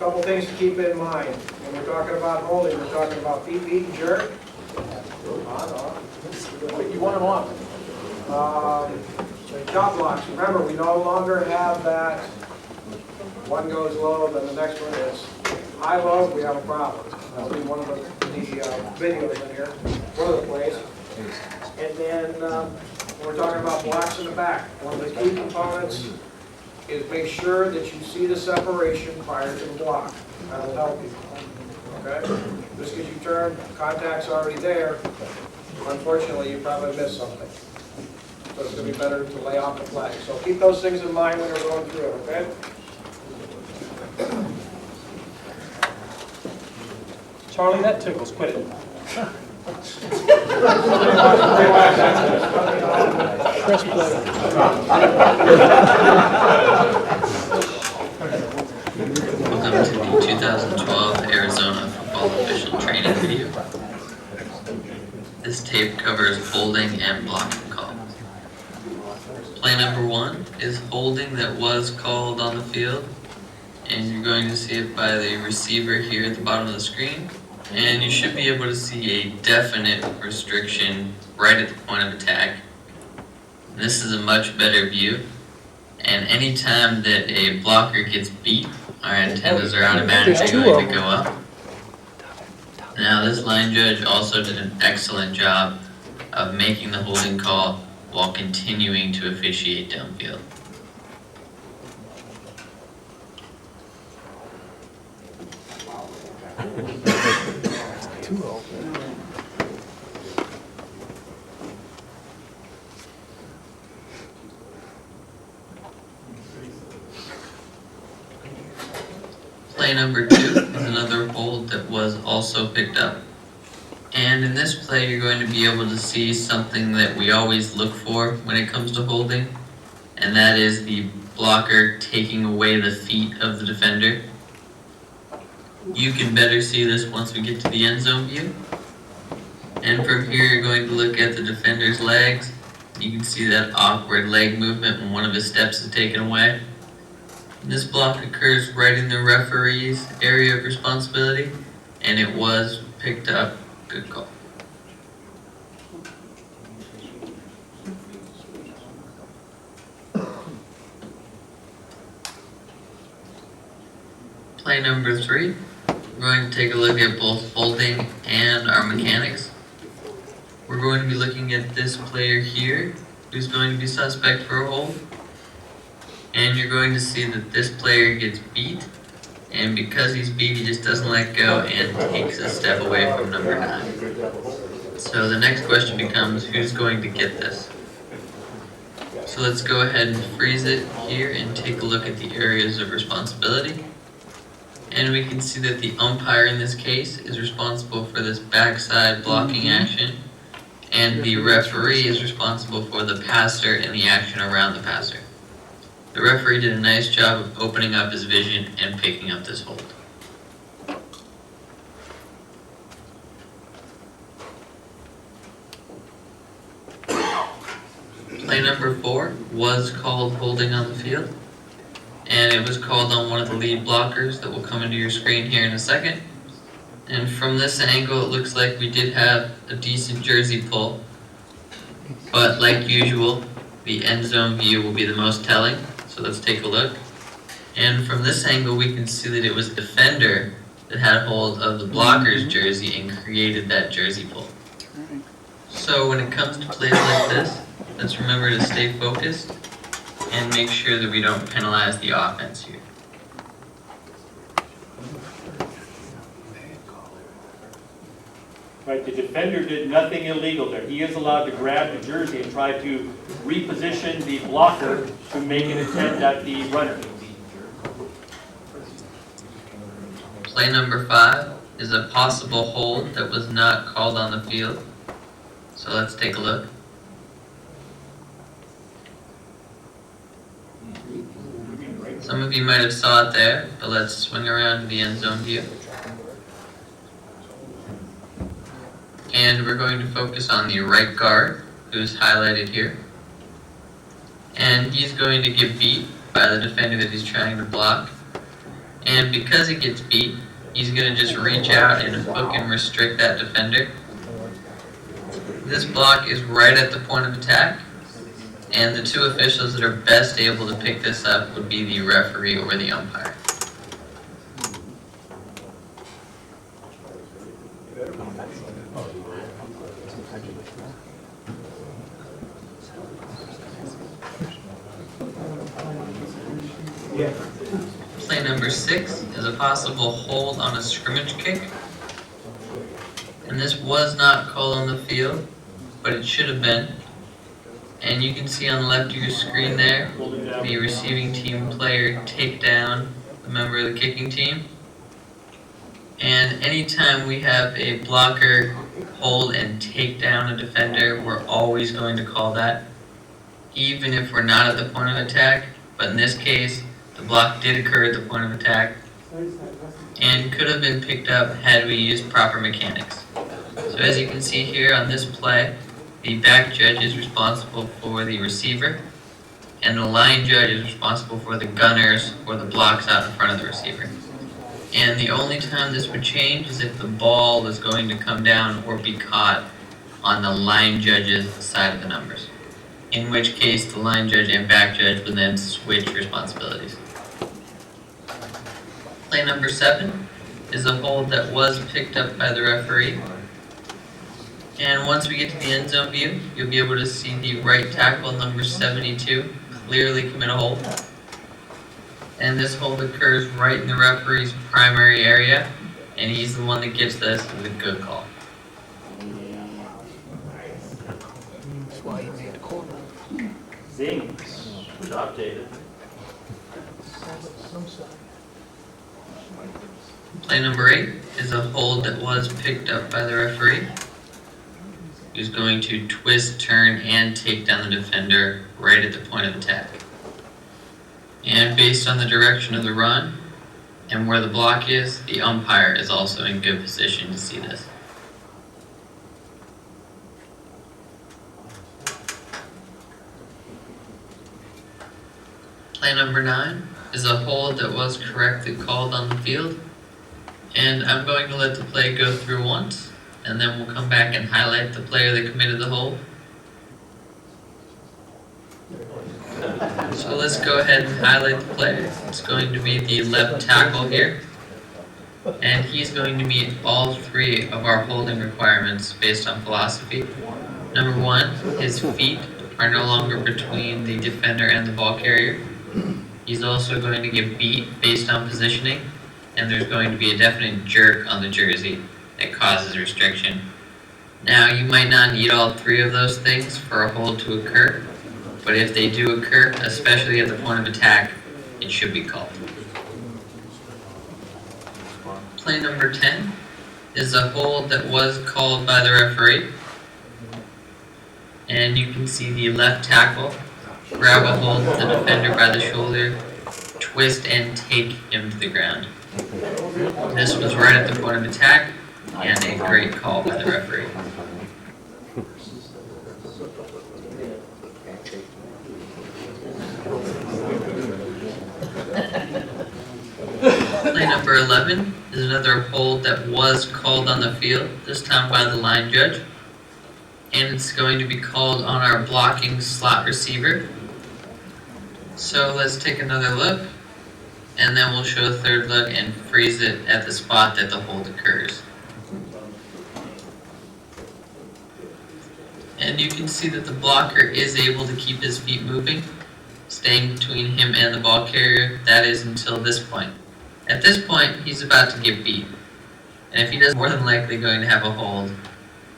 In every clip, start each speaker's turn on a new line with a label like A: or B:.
A: couple things to keep in mind. When we're talking about holding, we're talking about feet, beat, and jerk. You want them on. Chop blocks. Remember, we no longer have that one goes low, then the next one is high-low. We have a problem. That'll be one of the videos in here, one of the plays. And then when we're talking about blocks in the back, one of the key components is make sure that you see the separation prior to the block. That'll help you. Okay? Just because you turn, contact's already there, unfortunately you probably missed something. So it's going to be better to lay off the flag. So keep those things in mind when you're going through it, okay?
B: Charlie, that tickles. Quit it. Press play.
C: Welcome to the 2012 Arizona Football Official Training video. This tape covers holding and blocking calls. Play number 1 is holding that was called on the field, and you're going to see it by the receiver here at the bottom of the screen. And you should be able to see a definite restriction right at the point of attack. This is a much better view, and anytime that a blocker gets beat, our antennas are automatically going to go up. Now this line judge also did an excellent job of making the holding call while continuing to officiate downfield. Play number 2 is another hold that was also picked up. And in this play, you're going to be able to see something that we always look for when it comes to holding, and that is the blocker taking away the feet of the defender. You can better see this once we get to the end zone view. And from here, you're going to look at the defender's legs. You can see that awkward leg movement when one of his steps is taken away. This block occurs right in the referee's area of responsibility, and it was picked up. Good call. Play number 3, we're going to take a look at both holding and our mechanics. We're going to be looking at this player here, who's going to be suspect for a hold. And you're going to see that this player gets beat, and because he's beat, he just doesn't let go and takes a step away from number 9. So the next question becomes, who's going to get this? So let's go ahead and freeze it here and take a look at the areas of responsibility. And we can see that the umpire in this case is responsible for this backside blocking action, and the referee is responsible for the passer and the action around the passer. The referee did a nice job of opening up his vision and picking up this hold. Play number 4 was called holding on the field, and it was called on one of the lead blockers that will come into your screen here in a second. And from this angle, it looks like we did have a decent jersey pull, but like usual, the end zone view will be the most telling. So let's take a look. And from this angle, we can see that it was the defender that had hold of the blocker's jersey and created that jersey pull. So when it comes to plays like this, let's remember to stay focused and make sure that we don't penalize the offense here.
B: Right, the defender did nothing illegal there. He is allowed to grab the jersey and try to reposition the blocker to make an attempt at the runner.
C: Play number 5 is a possible hold that was not called on the field. So let's take a look. Some of you might have saw it there, but let's swing around to the end zone view. And we're going to focus on the right guard, who's highlighted here. And he's going to get beat by the defender that he's trying to block. And because he gets beat, he's going to just reach out and hook and restrict that defender. This block is right at the point of attack, and the two officials that are best able to pick this up would be the referee or the umpire. Play number 6 is a possible hold on a scrimmage kick. And this was not called on the field, but it should have been. And you can see on the left of your screen there, the receiving team player take down a member of the kicking team. And anytime we have a blocker hold and take down a defender, we're always going to call that, even if we're not at the point of attack. But in this case, the block did occur at the point of attack and could have been picked up had we used proper mechanics. So as you can see here on this play, the back judge is responsible for the receiver, and the line judge is responsible for the gunners or the blocks out in front of the receiver. And the only time this would change is if the ball is going to come down or be caught on the line judge's side of the numbers, in which case the line judge and back judge would then switch responsibilities. Play number 7 is a hold that was picked up by the referee. And once we get to the end zone view, you'll be able to see the right tackle, number 72, clearly commit a hold. And this hold occurs right in the referee's primary area, and he's the one that gets this with a good call.
B: Zing. Good job, David.
C: Play number 8 is a hold that was picked up by the referee, who's going to twist, turn, and take down the defender right at the point of attack. And based on the direction of the run and where the block is, the umpire is also in good position to see this. Play number 9 is a hold that was correctly called on the field. And I'm going to let the play go through once, and then we'll come back and highlight the player that committed the hold. So let's go ahead and highlight the player. It's going to be the left tackle here. And he's going to meet all 3 of our holding requirements based on philosophy. Number 1, his feet are no longer between the defender and the ball carrier. He's also going to get beat based on positioning, and there's going to be a definite jerk on the jersey that causes restriction. Now, you might not need all 3 of those things for a hold to occur, but if they do occur, especially at the point of attack, it should be called. Play number 10 is a hold that was called by the referee. And you can see the left tackle grab a hold of the defender by the shoulder, twist, and take him to the ground. This was right at the point of attack, and a great call by the referee. Play number 11 is another hold that was called on the field, this time by the line judge. And it's going to be called on our blocking slot receiver. So let's take another look, and then we'll show a third look and freeze it at the spot that the hold occurs. And you can see that the blocker is able to keep his feet moving, staying between him and the ball carrier. That is until this point. At this point, he's about to get beat. And if he does, more than likely going to have a hold.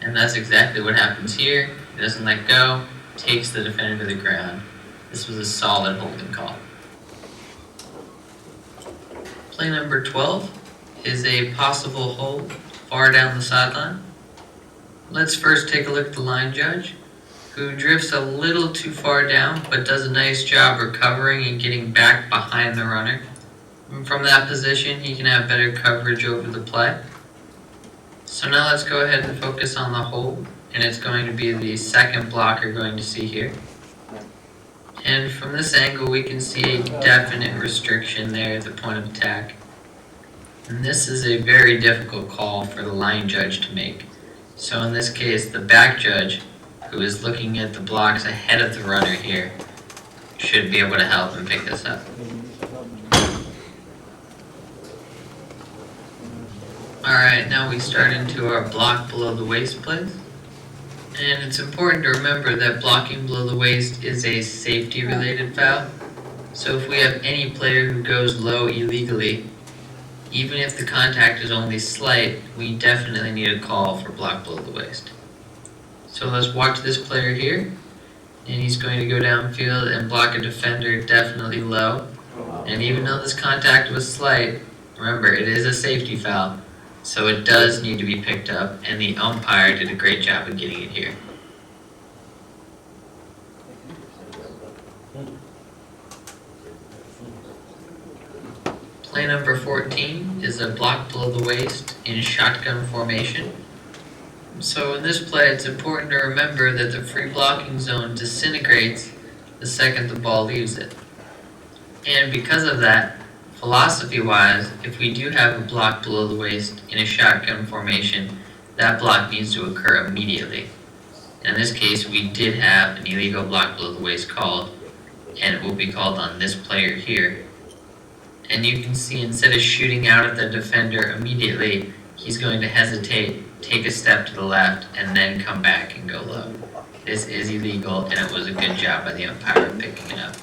C: And that's exactly what happens here. He doesn't let go, takes the defender to the ground. This was a solid holding call. Play number 12 is a possible hold far down the sideline. Let's first take a look at the line judge, who drifts a little too far down, but does a nice job recovering and getting back behind the runner. And from that position, he can have better coverage over the play. So now let's go ahead and focus on the hold, and it's going to be the second block you're going to see here. And from this angle, we can see a definite restriction there at the point of attack. And this is a very difficult call for the line judge to make. So in this case, the back judge, who is looking at the blocks ahead of the runner here, should be able to help and pick this up. Alright, now we start into our block below the waist plays. And it's important to remember that blocking below the waist is a safety related foul. So if we have any player who goes low illegally, even if the contact is only slight, we definitely need a call for block below the waist. So let's watch this player here. And he's going to go downfield and block a defender definitely low. And even though this contact was slight, remember it is a safety foul. So it does need to be picked up, and the umpire did a great job of getting it here. Play number 14 is a block below the waist in shotgun formation. So in this play, it's important to remember that the free blocking zone disintegrates the second the ball leaves it. And because of that, philosophy-wise, if we do have a block below the waist in a shotgun formation, that block needs to occur immediately. In this case, we did have an illegal block below the waist called, and it will be called on this player here. And you can see instead of shooting out at the defender immediately, he's going to hesitate, take a step to the left, and then come back and go low. This is illegal, and it was a good job by the umpire picking it up.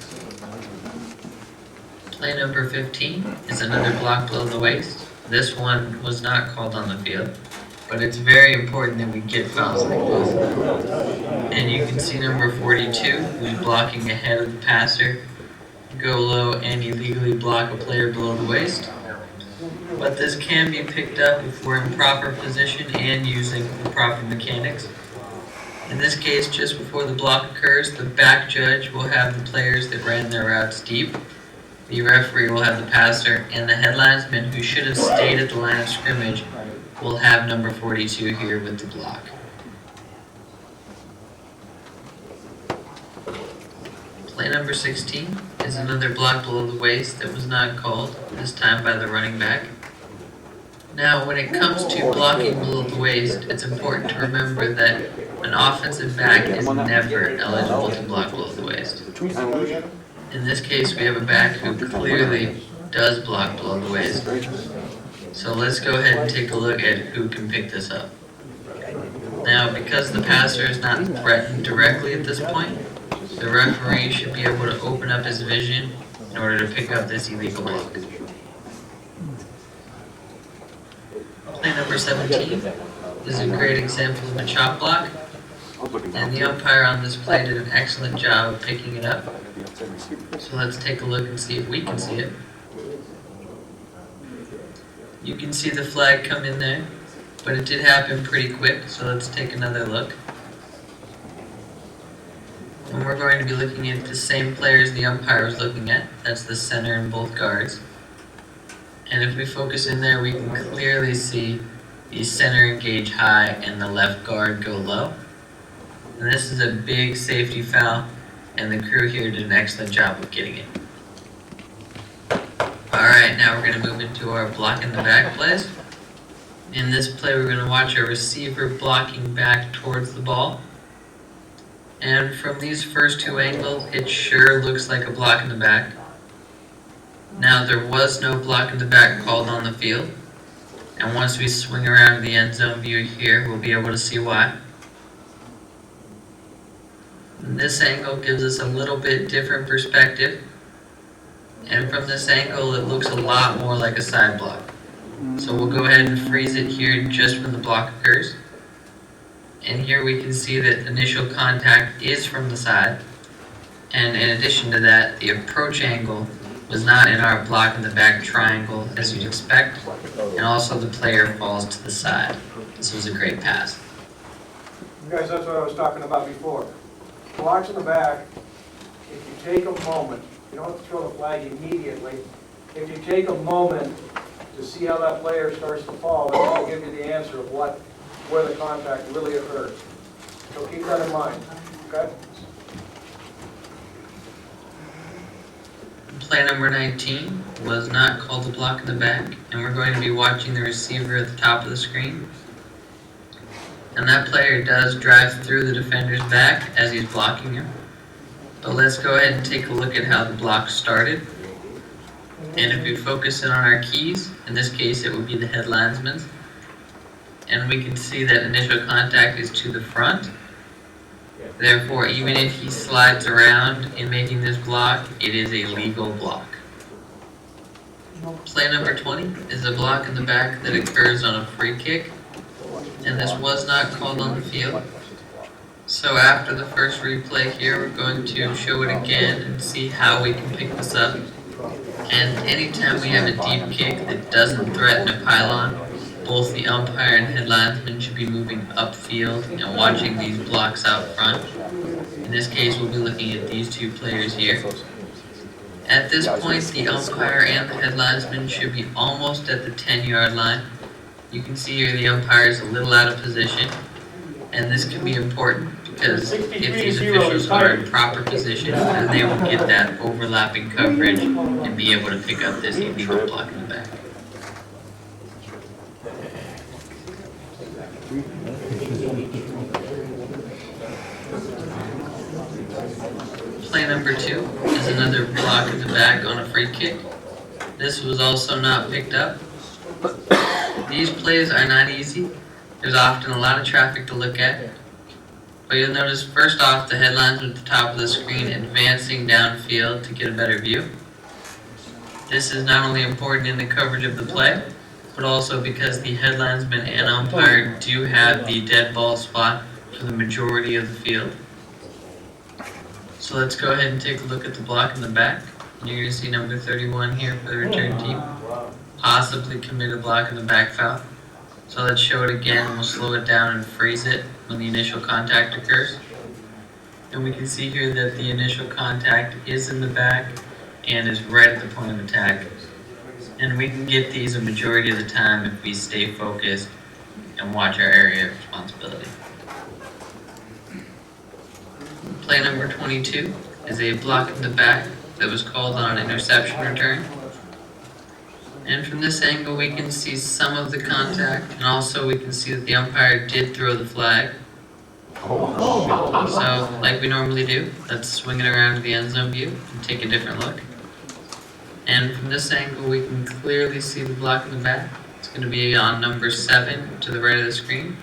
C: Play number 15 is another block below the waist. This one was not called on the field, but it's very important that we get fouls like this. And you can see number 42, who's blocking ahead of the passer, go low and illegally block a player below the waist. But this can be picked up if we're in proper position and using the proper mechanics. In this case, just before the block occurs, the back judge will have the players that ran their routes deep. The referee will have the passer, and the headlinesman, who should have stayed at the line of scrimmage, will have number 42 here with the block. Play number 16 is another block below the waist that was not called, this time by the running back. Now, when it comes to blocking below the waist, it's important to remember that an offensive back is never eligible to block below the waist. In this case, we have a back who clearly does block below the waist. So let's go ahead and take a look at who can pick this up. Now, because the passer is not threatened directly at this point, the referee should be able to open up his vision in order to pick up this illegal block. Play number 17 is a great example of a chop block, and the umpire on this play did an excellent job of picking it up. So let's take a look and see if we can see it. You can see the flag come in there, but it did happen pretty quick, so let's take another look. And we're going to be looking at the same players the umpire was looking at. That's the center and both guards. And if we focus in there, we can clearly see the center engage high and the left guard go low. And this is a big safety foul, and the crew here did an excellent job of getting it. Alright, now we're going to move into our block in the back plays. In this play, we're going to watch our receiver blocking back towards the ball. And from these first two angles, it sure looks like a block in the back. Now, there was no block in the back called on the field. And once we swing around to the end zone view here, we'll be able to see why. This angle gives us a little bit different perspective. And from this angle, it looks a lot more like a side block. So we'll go ahead and freeze it here just when the block occurs. And here we can see that initial contact is from the side. And in addition to that, the approach angle was not in our block in the back triangle as you'd expect. And also the player falls to the side. This was a great pass.
A: Guys, that's what I was talking about before. Blocks in the back, if you take a moment, you don't have to throw the flag immediately. If you take a moment to see how that player starts to fall, then that'll give you the answer of where the contact really occurred. So keep that in mind, okay?
C: Play number 19 was not called a block in the back, and we're going to be watching the receiver at the top of the screen. And that player does drive through the defender's back as he's blocking him. But let's go ahead and take a look at how the block started. And if we focus in on our keys, in this case it would be the head linesman's, and we can see that initial contact is to the front. Therefore, even if he slides around in making this block, it is a legal block. Play number 20 is a block in the back that occurs on a free kick, and this was not called on the field. So after the first replay here, we're going to show it again and see how we can pick this up. And anytime we have a deep kick that doesn't threaten a pylon, both the umpire and head linesman should be moving upfield and watching these blocks out front. In this case, we'll be looking at these two players here. At this point, the umpire and the head linesman should be almost at the 10-yard line. You can see here the umpire is a little out of position, and this can be important because if these officials are in proper position, then they will get that overlapping coverage and be able to pick up this illegal block in the back. Play number 2 is another block in the back on a free kick. This was also not picked up. These plays are not easy. There's often a lot of traffic to look at. But you'll notice first off the headlines at the top of the screen advancing downfield to get a better view. This is not only important in the coverage of the play, but also because the head linesman and umpire do have the dead ball spot for the majority of the field. So let's go ahead and take a look at the block in the back. You're going to see number 31 here for the return team. Possibly commit a block in the back foul. So let's show it again, and we'll slow it down and freeze it when the initial contact occurs. And we can see here that the initial contact is in the back and is right at the point of attack. And we can get these a majority of the time if we stay focused and watch our area of responsibility. Play number 22 is a block in the back that was called on an interception return. And from this angle we can see some of the contact, and also we can see that the umpire did throw the flag. So, like we normally do, let's swing it around to the end zone view and take a different look. And from this angle we can clearly see the block in the back. It's going to be on number 7 to the right of the screen.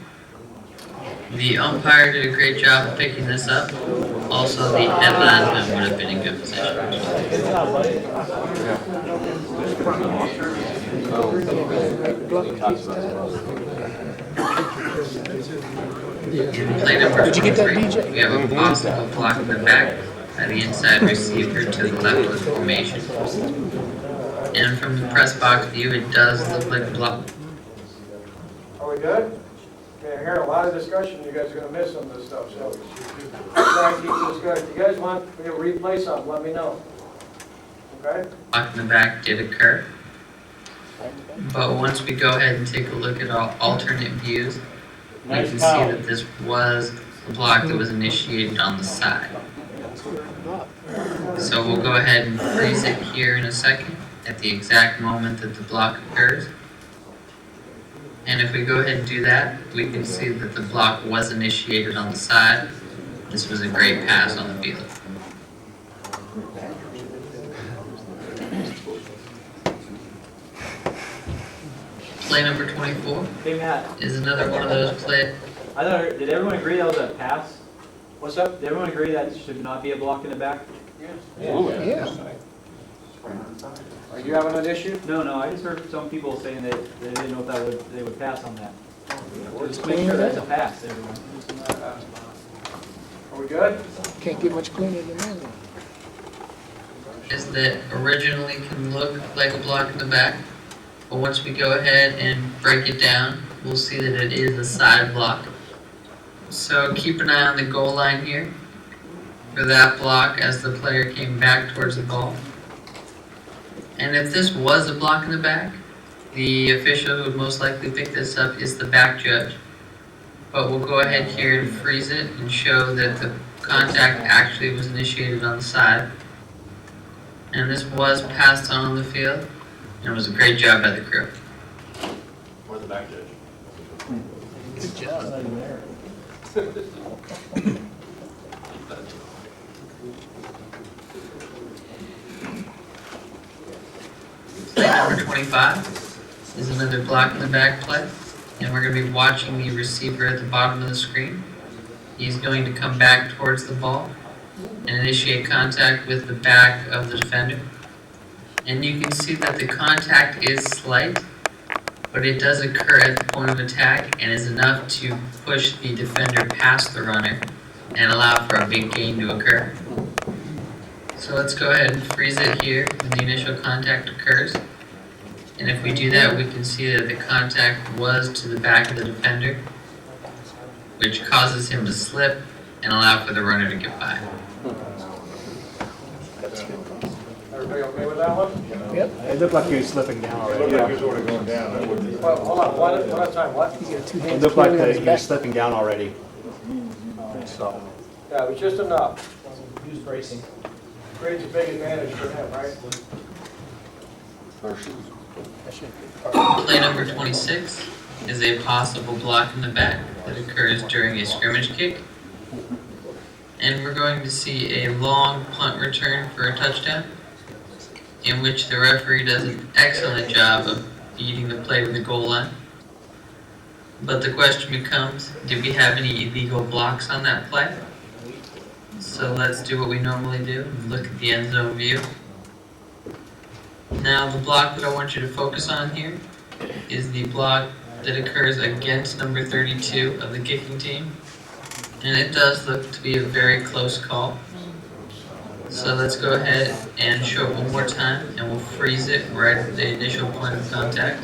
C: The umpire did a great job of picking this up. Also, the head linesman would have been in good position. Play number 23. We have a possible block in the back by the inside receiver to the left of the formation. And from the press box view, it does look like a block.
A: Are we good? Okay, I'm hearing a lot of discussion. You guys are going to miss some of this stuff, so try to keep this good. If you guys want me to replay something, let me know. Okay?
C: Block in the back did occur. But once we go ahead and take a look at all alternate views, we can see that this was a block that was initiated on the side. So we'll go ahead and freeze it here in a second at the exact moment that the block occurs. And if we go ahead and do that, we can see that the block was initiated on the side. This was a great pass on the field. Play number 24
D: Hey Matt,
C: is another one of those plays.
D: did everyone agree that was a pass?
A: What's up?
D: Did everyone agree that should not be a block in the back?
A: Are you having an issue?
D: No, I just heard some people saying that they didn't know if they would pass on that. Just
A: Make
D: make sure that's a pass, everyone.
A: Are we good?
E: Can't get much cleaner than that.
C: Is that originally can look like a block in the back, but once we go ahead and break it down, we'll see that it is a side block. So keep an eye on the goal line here for that block as the player came back towards the ball. And if this was a block in the back, the official who would most likely pick this up is the back judge. But we'll go ahead here and freeze it and show that the contact actually was initiated on the side. And this was passed on the field, and it was a great job by the crew.
B: Or the back judge.
E: Good job.
C: Play number 25 is another block in the back play, and we're going to be watching the receiver at the bottom of the screen. He's going to come back towards the ball and initiate contact with the back of the defender. And you can see that the contact is slight, but it does occur at the point of attack and is enough to push the defender past the runner and allow for a big gain to occur. So let's go ahead and freeze it here when the initial contact occurs. And if we do that, we can see that the contact was to the back of the defender, which causes him to slip and allow for the runner to get by.
A: Everybody okay with that one?
E: Yep.
D: It looked like he was slipping down already.
A: Well, hold on, one at a time, what?
E: He's got two
D: It
E: hands
D: looked like
E: pointed on his
D: he was
E: back.
D: slipping down already. So,
A: Yeah, it was just enough.
D: he was bracing.
A: Creates a big advantage for him, right?
C: Play number 26 is a possible block in the back that occurs during a scrimmage kick. And we're going to see a long punt return for a touchdown, in which the referee does an excellent job of beating the play to the goal line. But the question becomes, did we have any illegal blocks on that play? So let's do what we normally do, look at the end zone view. Now the block that I want you to focus on here is the block that occurs against number 32 of the kicking team. And it does look to be a very close call. So let's go ahead and show it one more time, and we'll freeze it right at the initial point of contact.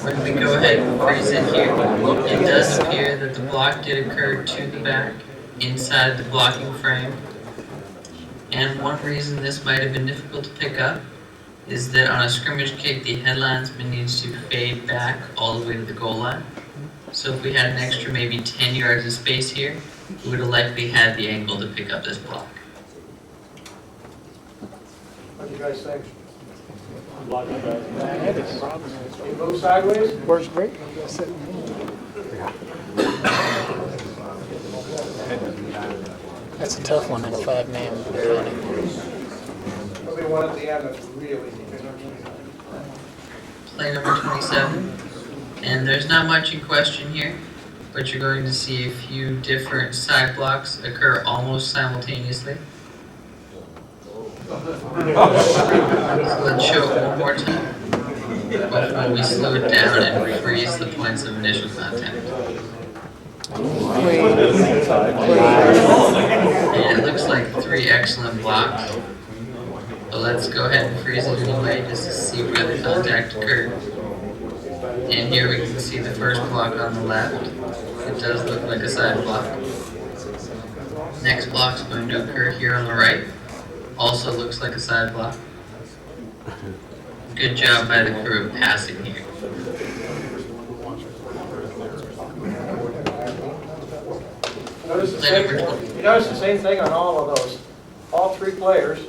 C: When we go ahead and freeze it here, it does appear that the block did occur to the back, inside the blocking frame. And one reason this might have been difficult to pick up is that on a scrimmage kick, the headlinesman needs to fade back all the way to the goal line. So if we had an extra maybe 10 yards of space here, we would have likely had the angle to pick up this block.
A: What do you guys think?
E: I had a problem with
A: You move sideways?
E: it. Works great. You gotta sit in the That's a tough one in a 5-man running.
A: There'll be one at the end that's really deep.
C: Play number 27. And there's not much in question here, but you're going to see a few different side blocks occur almost simultaneously. So let's show it one more time before we slow it down and freeze the points of initial contact. And it looks like 3 excellent blocks. But let's go ahead and freeze it anyway just to see where the contact occurred. And here we can see the first block on the left. It does look like a side block. Next block is going to occur here on the right. Also looks like a side block. Good job by the crew passing here.
A: You notice the same thing on all of those. All 3 players,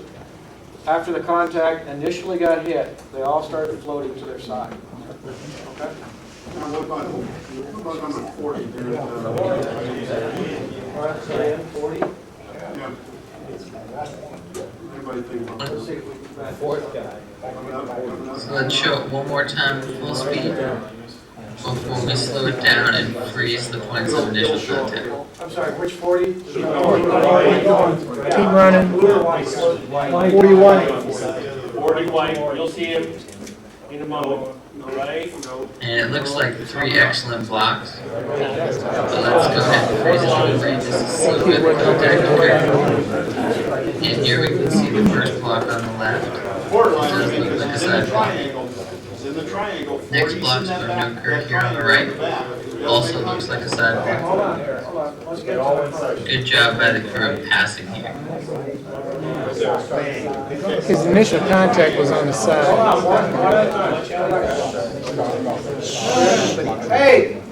A: after the contact initially got hit, they all started floating to their side. Okay?
F: What about number 40?
A: All right, so in 40.
F: Yeah. Everybody think about
A: Let's see if we can
C: So let's show it one more time at full speed before we slow it down and freeze the points of initial contact.
A: I'm sorry, which 40?
E: Keep running. 41.
B: 40 white, you'll see him in a moment, all right?
C: And it looks like 3 excellent blocks. But let's go ahead and freeze it on the range just to see where the contact occurred. And here we can see the first block on the left. It does look like a side block. Next block is going to occur here on the right. Also looks like a side block.
A: Hold on here, hold on. Let's get to it first.
C: Good job by the crew passing here.
E: His initial contact was on the side.
A: Hey!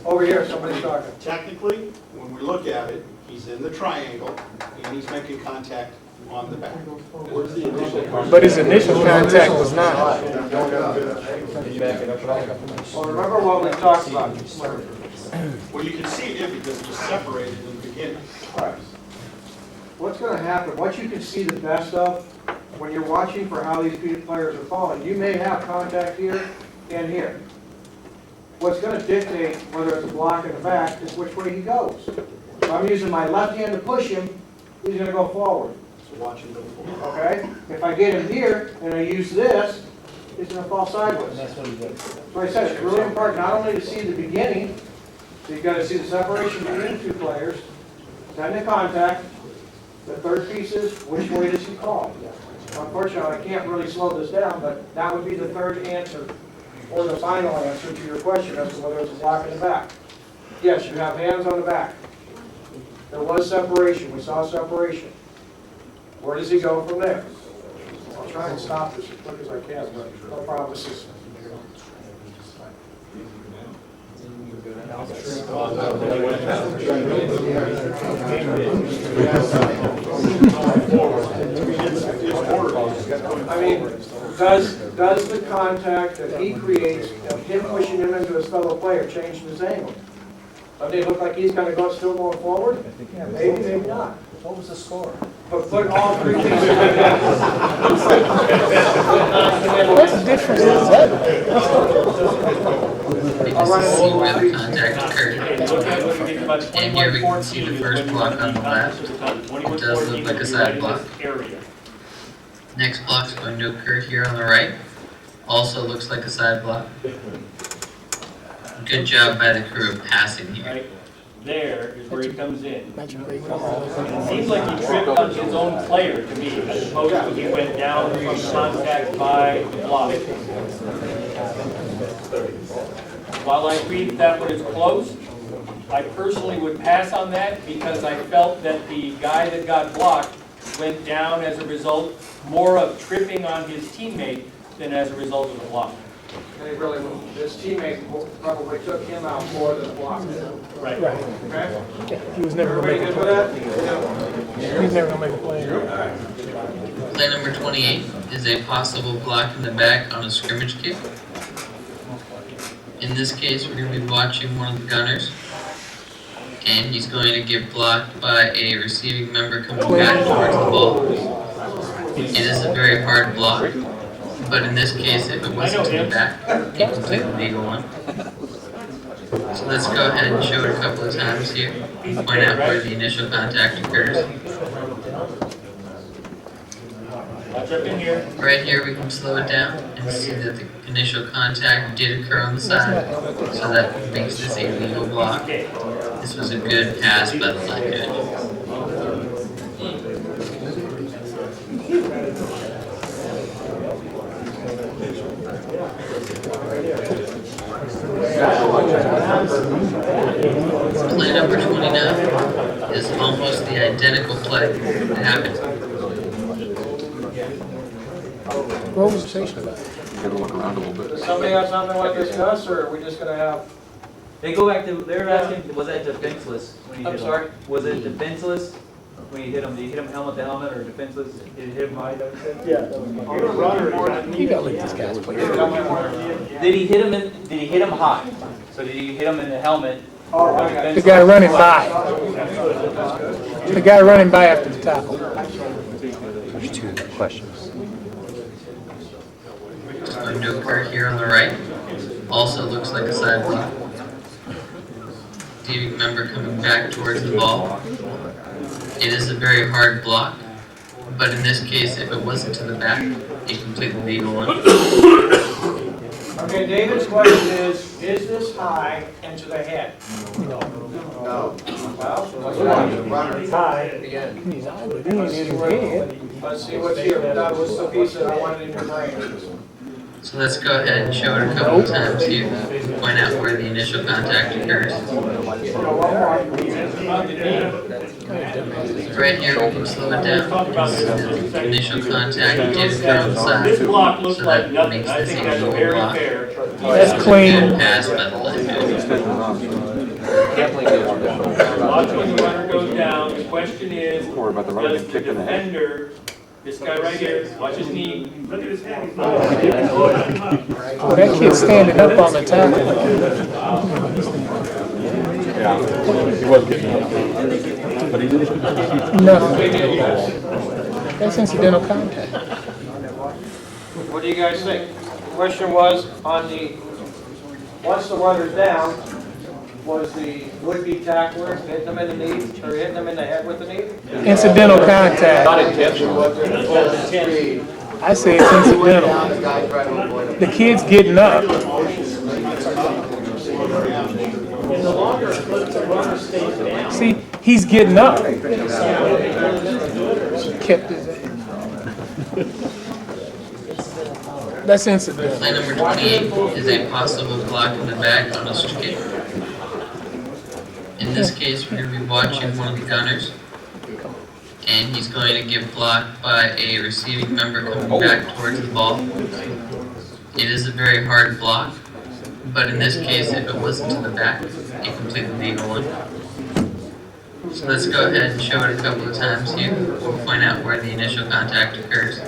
A: Over here, somebody's talking.
F: Technically, when we look at it, he's he's in the triangle, and he's making contact on the back.
E: But his initial contact was not.
A: Well, remember what we talked about.
F: Well, you can see it because it was separated in the beginning.
A: What's going to happen, what you can see the best of, when you're watching for how these players are falling, you may have contact here and here. What's going to dictate whether it's a block in the back is which way he goes. If I'm using my left hand to push him, he's going to go forward.
F: So watch him go forward.
A: Okay? If I get him here and I use this, he's going to fall sideways.
D: That's what he did.
A: So I said it's really important not only to see the beginning, so you've got to see the separation between the two players, then the contact. The third piece is which way does he call? Unfortunately, I can't really slow this down, but that would be the third answer, or the final answer to your question as to whether it's a block in the back. Yes, you have hands on the back. There was separation. We saw separation. Where does he go from there? I'll try and stop this as quick as I can, but no promises. I mean, does the contact that he creates of him pushing him into his fellow player change his angle? Does it look like he's going to go still going forward? Maybe, maybe not.
D: What was the score?
A: But put all three pieces together.
E: What difference is that?
C: Because to see where the contact occurred.
B: And
C: here we can see the first block on the left. It does look like a side block. Next block's going to occur here on the right. Also looks like a side block. Good job by the crew of passing here.
B: Right there is where he comes in.
E: Imagine where he goes.
B: It seems like he tripped on his own player to me, as opposed to he went down from contact by the block. While I agree that one is close, I personally would pass on that because I felt that the guy that got blocked went down as a result more of tripping on his teammate than as a result of the block.
A: And he really, his teammate probably took him out more than the block.
B: Right.
E: Right.
A: Okay?
E: Yeah, he was never
A: Everybody
E: gonna
A: good
E: make
A: with
E: a
A: that?
E: play. He's never gonna make a play.
C: Play number 28 is a possible block in the back on a scrimmage kick. In this case, we're going to be watching one of the gunners. And he's going to get blocked by a receiving member coming back towards the ball. It is a very hard block. But in this case, if it wasn't to the back, it's a completely legal one. So let's go ahead and show it a couple of times here. Point out where the initial contact occurs.
B: Watch up in here.
C: Right here, we can slow it down and see that the initial contact did occur on the side. So that makes this a legal block. This was a good pass by the line coach. Play number 29 is almost the identical play that happened.
E: What was the station about?
A: Does somebody have something like discuss, or are we just gonna have?
D: They go back to, they're asking, was that defenseless when you hit
A: I'm
D: him?
A: sorry?
D: Was it defenseless when you hit him? Did you hit him helmet to helmet or defenseless? Did you hit him high?
E: You gotta let these guys play.
D: Did he hit him high? So did you hit him in the helmet?
A: Oh,
D: or
A: okay.
E: The
D: defenseless?
E: guy running by. The guy running by after the tackle.
G: There's two questions.
C: It's going to occur here on the right. Also looks like a side block. Receiving member coming back towards the ball. It is a very hard block, but in this case, if it wasn't to the back, a completely legal one.
A: Okay, David's question is this high and to the head?
F: No.
A: Well,
E: He's high, but he ain't in his head.
A: let's see what's here. That was the piece that I wanted in your brain.
C: So let's go ahead and show it a couple of times here. Point out where the initial contact occurs. Right here, we can slow it down. The initial contact did occur on the side,
B: This block looks
C: so
B: like
C: that
B: nothing.
C: makes
B: I
C: this
B: think
C: a
B: that's
C: legal
B: very
C: block.
B: fair.
E: That's clean.
C: Good pass by the line coach.
B: Watch when the runner goes down. The question is,
H: Or about the runner
B: does
H: getting
B: the
H: kicked in the head.
B: defender, this guy right here, watch his knee. Look at his hand.
E: Oh, that kid's standing up on the tackle.
H: Yeah, he was getting up. But he didn't.
E: Nothing. That's incidental contact.
A: What do you guys think? The question was on the, once the runner's down, was the would-be tackler hitting them in the knee, or hitting them in the head with the knee?
E: Incidental contact. I say it's incidental. The kid's getting up.
A: The longer the runner stays down.
E: See, he's getting up. Kept his ass. That's incidental.
C: Play number 28 is a possible block in the back on a strike. In this case, we're going to be watching one of the gunners, and he's going to get blocked by a receiving member coming back towards the ball. It is a very hard block, but in this case, if it wasn't to the back, a completely legal one. So let's go ahead and show it a couple of times here. We'll find out where the initial contact occurs.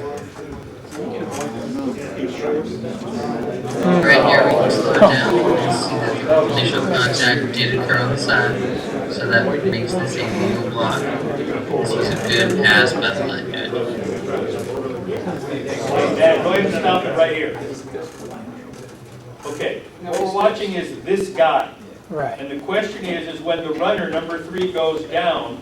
C: Right here, we can slow it down and see that the initial contact did occur on the side, so that makes this a legal block. This was a good pass by the line judge.
B: Dad, go ahead and stop it right here. Okay, what we're watching is this guy.
E: Right.
B: And the question is when the runner, number 3, goes down,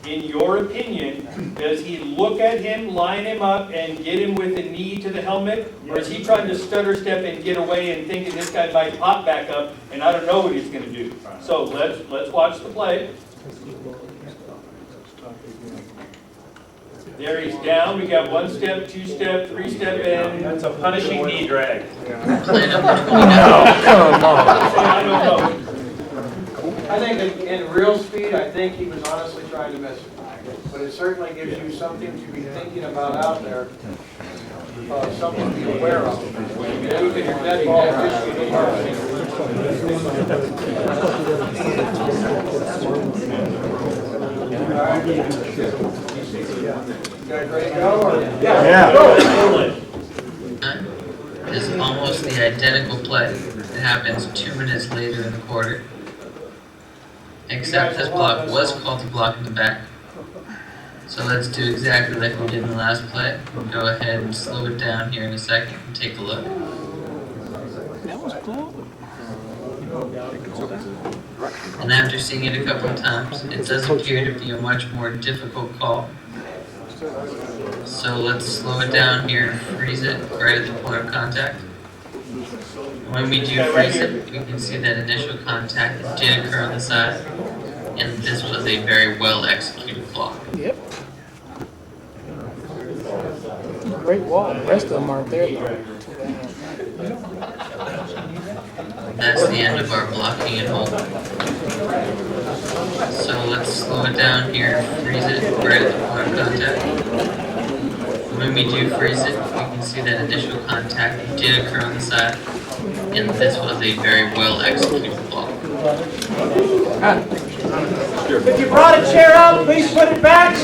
B: in your opinion, does he look at him, line him up, and get him with a knee to the helmet? Or is he trying to stutter step and get away and thinking this guy might pop back up and I don't know what he's going to do? So let's watch the play. There he's down. We got 1 step, 2 step, 3 step, and that's a punishing knee drag.
C: Play number 29.
E: Come on.
B: I don't know.
A: I think in real speed, I think he was honestly trying to miss it. But it certainly gives you something to be thinking about out there, something to be aware of. You can dead ball issue the You guys ready to go? Or?
H: Yeah.
C: This is almost the identical play that happens 2 minutes later in the quarter. Except this block was called a block in the back. So let's do exactly like we did in the last play. We'll go ahead and slow it down here in a second and take a look.
E: That was close.
C: And after seeing it a couple of times, it does appear to be a much more difficult call. So let's slow it down here and freeze it right at the point of contact. When we do freeze it, we can see that initial contact did occur on the side, and this was a very well executed block.
E: Yep. Great wall. The rest of them aren't there though.
C: That's the end of our blocking and hold. So let's slow it down here and freeze it right at the point of contact. When we do freeze it, we can see that initial contact did occur on the side, and this was a very well executed block.
A: If you brought a chair out, please put it back.